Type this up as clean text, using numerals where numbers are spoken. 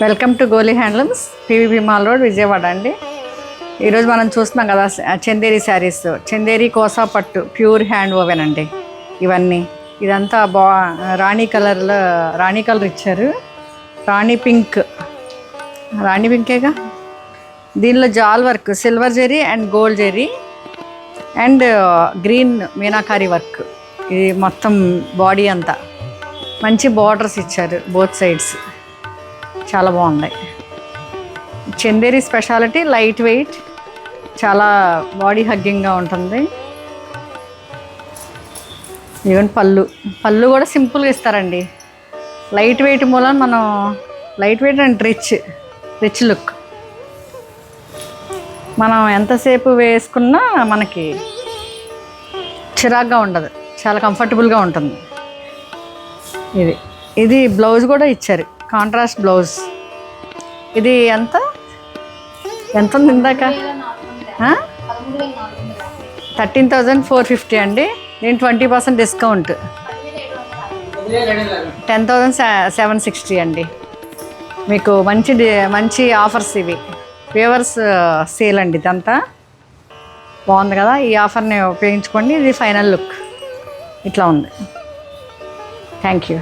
Welcome to Goli handlooms, పివిబి mall road, Vijayawada అండి. ఈరోజు మనం చూస్తున్నాం కదా చందేరి శారీస్, చందేరి కోసా పట్టు ప్యూర్ హ్యాండ్ ఓవెన్ అండి. ఇవన్నీ ఇదంతా రాణి కలర్ ఇచ్చారు. రాణి పింకేగా. దీనిలో jaal work, silver zari and gold zari and green meenakari work. ఇది మొత్తం బాడీ అంతా మంచి బార్డర్స్ ఇచ్చారు బోత్ సైడ్స్. చాలా బాగున్నాయి. చందేరి స్పెషాలిటీ లైట్ వెయిట్, చాలా బాడీ హగ్గింగ్గా ఉంటుంది. ఈవెన్ పళ్ళు కూడా సింపుల్గా ఇస్తారండి. లైట్ వెయిట్ మూలం మనం light weight and rich look. మనం ఎంతసేపు వేసుకున్నా మనకి చిరాగ్గా ఉండదు, చాలా కంఫర్టబుల్గా ఉంటుంది. ఇది బ్లౌజ్ కూడా ఇచ్చారు, కాంట్రాస్ట్ బ్లౌజ్. ఇది ఎంత ఉంది ఇందాక? 13,450 అండి. దీని 20% డిస్కౌంట్ 10,760 అండి. మీకు మంచి ఆఫర్స్ ఇవి. వేవర్స్ సేల్ అండి. ఇదంతా బాగుంది కదా, ఈ ఆఫర్ని ఉపయోగించుకోండి. ఇది ఫైనల్ లుక్ ఇట్లా ఉంది. Thank you.